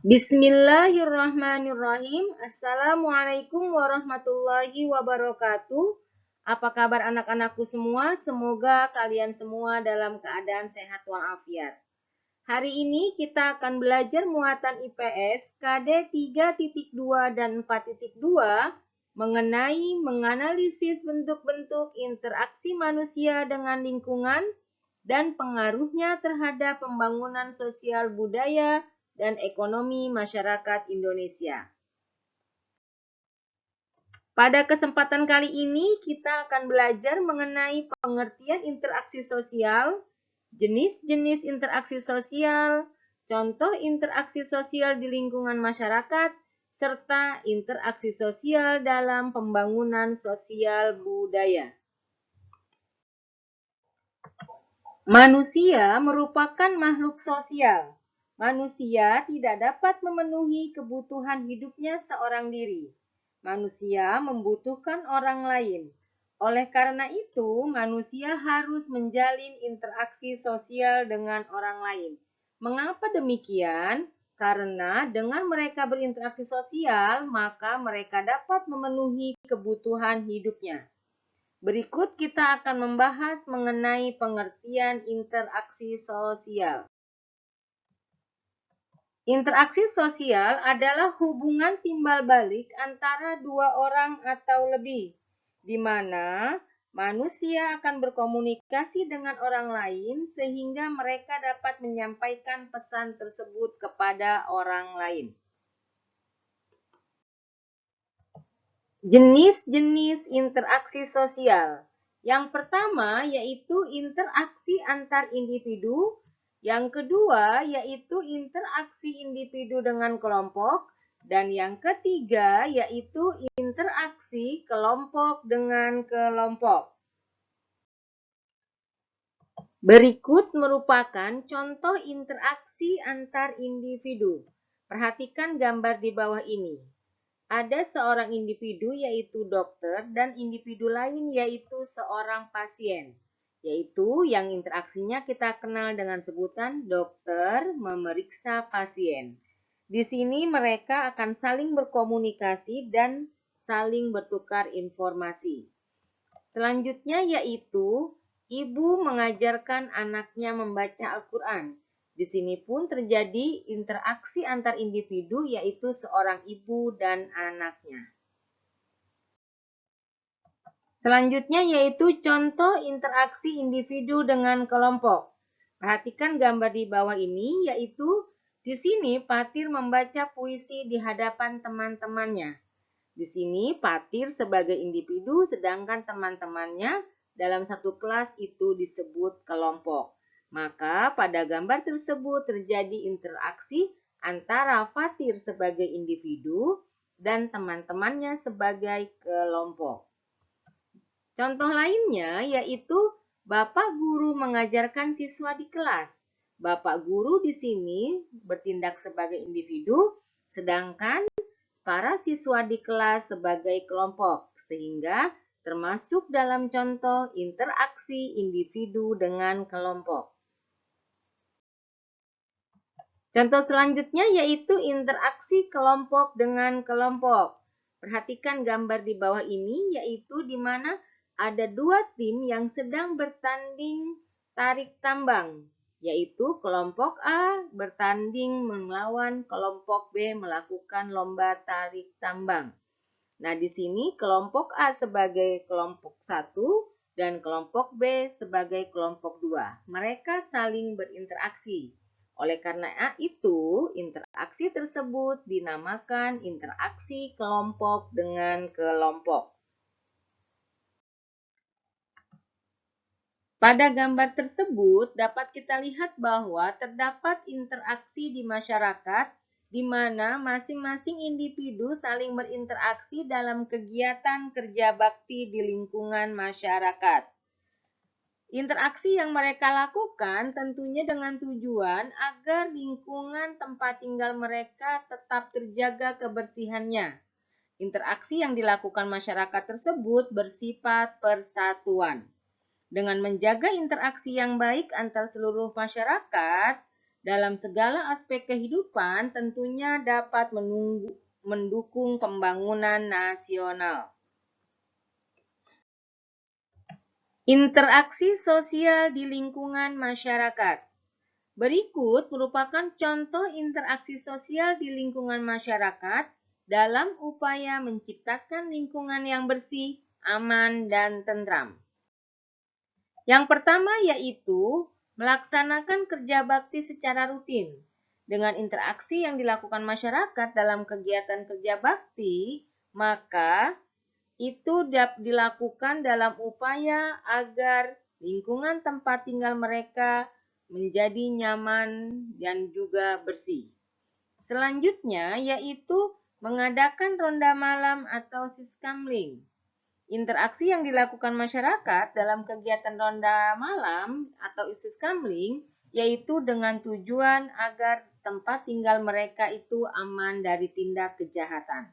Bismillahirrahmanirrahim. Assalamualaikum warahmatullahi wabarakatuh. Apa kabar anak-anakku semua? Semoga kalian semua dalam keadaan sehat walafiat. Hari ini kita akan belajar muatan IPS KD 3.2 dan 4.2 mengenai menganalisis bentuk-bentuk interaksi manusia dengan lingkungan dan pengaruhnya terhadap pembangunan sosial budaya dan ekonomi masyarakat Indonesia. Pada kesempatan kali ini kita akan belajar mengenai pengertian interaksi sosial, jenis-jenis interaksi sosial, contoh interaksi sosial di lingkungan masyarakat, serta interaksi sosial dalam pembangunan sosial budaya. Manusia merupakan makhluk sosial. Manusia tidak dapat memenuhi kebutuhan hidupnya seorang diri. Manusia membutuhkan orang lain. Oleh karena itu, manusia harus menjalin interaksi sosial dengan orang lain. Mengapa demikian? Karena dengan mereka berinteraksi sosial, maka mereka dapat memenuhi kebutuhan hidupnya. Berikut kita akan membahas mengenai pengertian interaksi sosial. Interaksi sosial adalah hubungan timbal balik antara dua orang atau lebih, di mana manusia akan berkomunikasi dengan orang lain sehingga mereka dapat menyampaikan pesan tersebut kepada orang lain. Jenis-jenis interaksi sosial. Yang pertama yaitu interaksi antar individu. Yang kedua yaitu interaksi individu dengan kelompok. Dan yang ketiga yaitu interaksi kelompok dengan kelompok. Berikut merupakan contoh interaksi antar individu. Perhatikan gambar di bawah ini. Ada seorang individu yaitu dokter dan individu lain yaitu seorang pasien. Yaitu yang interaksinya kita kenal dengan sebutan dokter memeriksa pasien. Di sini mereka akan saling berkomunikasi dan saling bertukar informasi. Selanjutnya yaitu ibu mengajarkan anaknya membaca Al-Quran. Di sini pun terjadi interaksi antar individu yaitu seorang ibu dan anaknya. Selanjutnya yaitu contoh interaksi individu dengan kelompok. Perhatikan gambar di bawah ini yaitu di sini Patir membaca puisi di hadapan teman-temannya. Di sini Patir sebagai individu sedangkan teman-temannya dalam satu kelas itu disebut kelompok. Maka pada gambar tersebut terjadi interaksi antara Fatir sebagai individu dan teman-temannya sebagai kelompok. Contoh lainnya yaitu Bapak guru mengajarkan siswa di kelas. Bapak guru di sini bertindak sebagai individu, sedangkan para siswa di kelas sebagai kelompok, sehingga termasuk dalam contoh interaksi individu dengan kelompok. Contoh selanjutnya yaitu interaksi kelompok dengan kelompok. Perhatikan gambar di bawah ini yaitu di mana ada dua tim yang sedang bertanding tarik tambang, yaitu kelompok A bertanding melawan kelompok B melakukan lomba tarik tambang. Nah, di sini kelompok A sebagai kelompok 1 dan kelompok B sebagai kelompok 2. Mereka saling berinteraksi. Oleh karena itu, interaksi tersebut dinamakan interaksi kelompok dengan kelompok. Pada gambar tersebut dapat kita lihat bahwa terdapat interaksi di masyarakat di mana masing-masing individu saling berinteraksi dalam kegiatan kerja bakti di lingkungan masyarakat. Interaksi yang mereka lakukan tentunya dengan tujuan agar lingkungan tempat tinggal mereka tetap terjaga kebersihannya. Interaksi yang dilakukan masyarakat tersebut bersifat persatuan. Dengan menjaga interaksi yang baik antar seluruh masyarakat, dalam segala aspek kehidupan tentunya dapat mendukung pembangunan nasional. Interaksi sosial di lingkungan masyarakat. Berikut merupakan contoh interaksi sosial di lingkungan masyarakat dalam upaya menciptakan lingkungan yang bersih, aman, dan tentram. Yang pertama yaitu melaksanakan kerja bakti secara rutin. Dengan interaksi yang dilakukan masyarakat dalam kegiatan kerja bakti, maka itu dilakukan dalam upaya agar lingkungan tempat tinggal mereka menjadi nyaman dan juga bersih. Selanjutnya yaitu mengadakan ronda malam atau siskamling. Interaksi yang dilakukan masyarakat dalam kegiatan ronda malam atau siskamling yaitu dengan tujuan agar tempat tinggal mereka itu aman dari tindak kejahatan.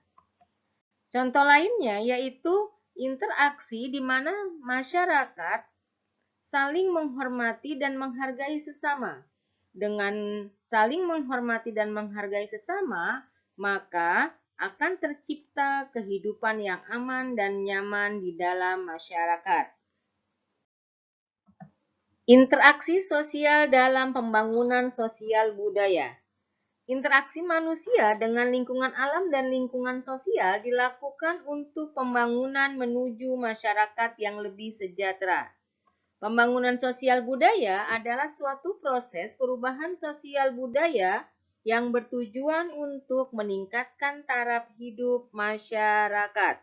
Contoh lainnya yaitu interaksi di mana masyarakat saling menghormati dan menghargai sesama. Dengan saling menghormati dan menghargai sesama, maka akan tercipta kehidupan yang aman dan nyaman di dalam masyarakat. Interaksi sosial dalam pembangunan sosial budaya. Interaksi manusia dengan lingkungan alam dan lingkungan sosial dilakukan untuk pembangunan menuju masyarakat yang lebih sejahtera. Pembangunan sosial budaya adalah suatu proses perubahan sosial budaya yang bertujuan untuk meningkatkan taraf hidup masyarakat.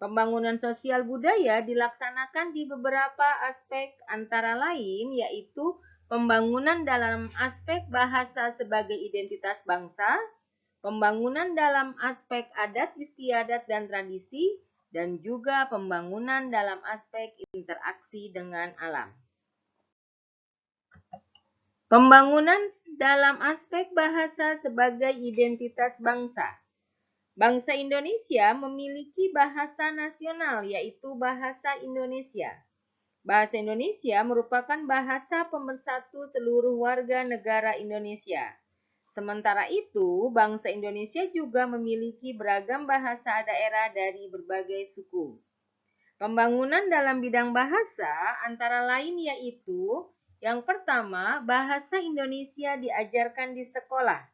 Pembangunan sosial budaya dilaksanakan di beberapa aspek antara lain yaitu pembangunan dalam aspek bahasa sebagai identitas bangsa, pembangunan dalam aspek adat istiadat dan tradisi, dan juga pembangunan dalam aspek interaksi dengan alam. Pembangunan dalam aspek bahasa sebagai identitas bangsa. Bangsa Indonesia memiliki bahasa nasional yaitu bahasa Indonesia. Bahasa Indonesia merupakan bahasa pemersatu seluruh warga negara Indonesia. Sementara itu, bangsa Indonesia juga memiliki beragam bahasa daerah dari berbagai suku. Pembangunan dalam bidang bahasa antara lain yaitu yang pertama, bahasa Indonesia diajarkan di sekolah,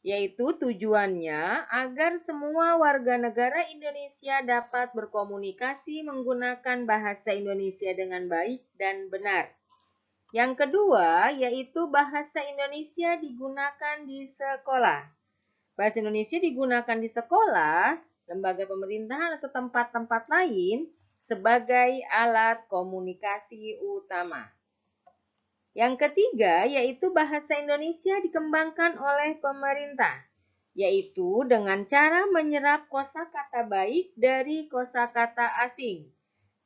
yaitu tujuannya agar semua warga negara Indonesia dapat berkomunikasi menggunakan bahasa Indonesia dengan baik dan benar. Yang kedua, yaitu bahasa Indonesia digunakan di sekolah. Bahasa Indonesia digunakan di sekolah, lembaga pemerintahan atau tempat-tempat lain sebagai alat komunikasi utama. Yang ketiga, yaitu bahasa Indonesia dikembangkan oleh pemerintah, yaitu dengan cara menyerap kosakata baik dari kosakata asing,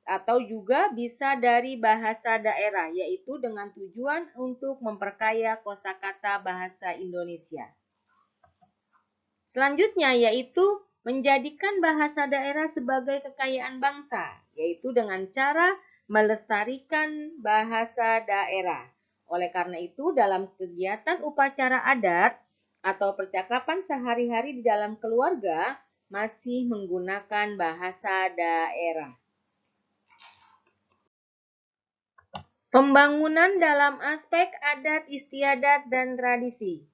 atau juga bisa dari bahasa daerah, yaitu dengan tujuan untuk memperkaya kosakata bahasa Indonesia. Selanjutnya yaitu menjadikan bahasa daerah sebagai kekayaan bangsa, yaitu dengan cara melestarikan bahasa daerah. Oleh karena itu, dalam kegiatan upacara adat atau percakapan sehari-hari di dalam keluarga masih menggunakan bahasa daerah. Pembangunan dalam aspek adat istiadat dan tradisi.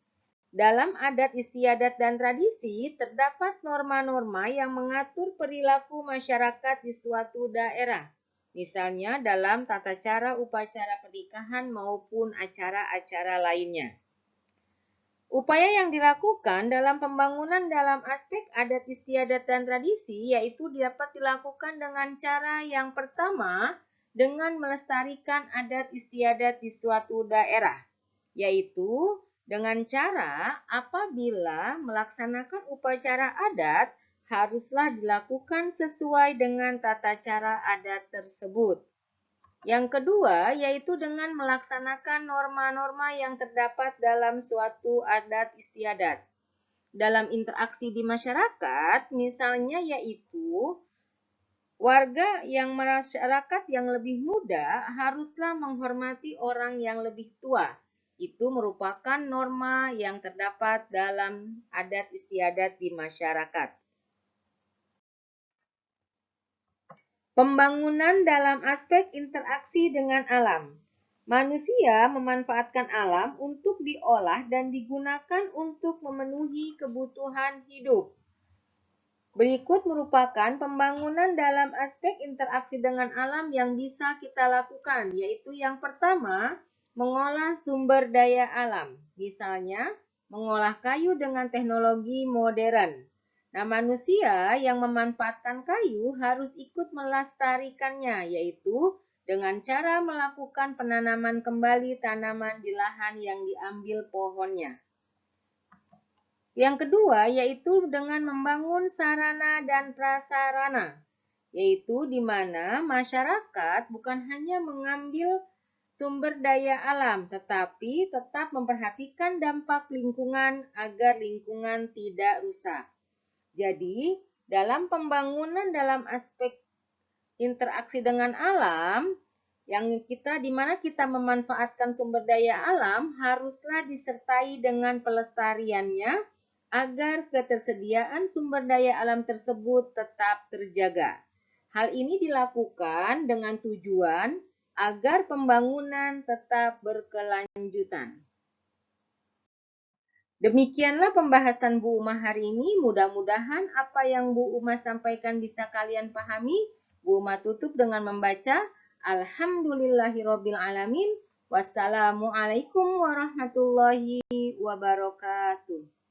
Dalam adat istiadat dan tradisi, terdapat norma-norma yang mengatur perilaku masyarakat di suatu daerah. Misalnya dalam tata cara upacara pernikahan maupun acara-acara lainnya. Upaya yang dilakukan dalam pembangunan dalam aspek adat istiadat dan tradisi yaitu dapat dilakukan dengan cara yang pertama, dengan melestarikan adat istiadat di suatu daerah, yaitu dengan cara apabila melaksanakan upacara adat haruslah dilakukan sesuai dengan tata cara adat tersebut. Yang kedua yaitu dengan melaksanakan norma-norma yang terdapat dalam suatu adat istiadat. Dalam interaksi di masyarakat, misalnya yaitu warga yang masyarakat yang lebih muda haruslah menghormati orang yang lebih tua, Itu merupakan norma yang terdapat dalam adat istiadat di masyarakat. Pembangunan dalam aspek interaksi dengan alam. Manusia memanfaatkan alam untuk diolah dan digunakan untuk memenuhi kebutuhan hidup. Berikut merupakan pembangunan dalam aspek interaksi dengan alam yang bisa kita lakukan, yaitu yang pertama, mengolah sumber daya alam. Misalnya, mengolah kayu dengan teknologi modern. Nah, manusia yang memanfaatkan kayu harus ikut melestarikannya, yaitu dengan cara melakukan penanaman kembali tanaman di lahan yang diambil pohonnya. Yang kedua yaitu dengan membangun sarana dan prasarana, yaitu di mana masyarakat bukan hanya mengambil sumber daya alam, tetapi tetap memperhatikan dampak lingkungan agar lingkungan tidak rusak. Jadi, dalam pembangunan dalam aspek interaksi dengan alam, di mana kita memanfaatkan sumber daya alam haruslah disertai dengan pelestariannya agar ketersediaan sumber daya alam tersebut tetap terjaga. Hal ini dilakukan dengan tujuan agar pembangunan tetap berkelanjutan. Demikianlah pembahasan Bu Uma hari ini. Mudah-mudahan apa yang Bu Uma sampaikan bisa kalian pahami. Bu Uma tutup dengan membaca Alhamdulillahirobbilalamin. Wassalamualaikum warahmatullahi wabarakatuh.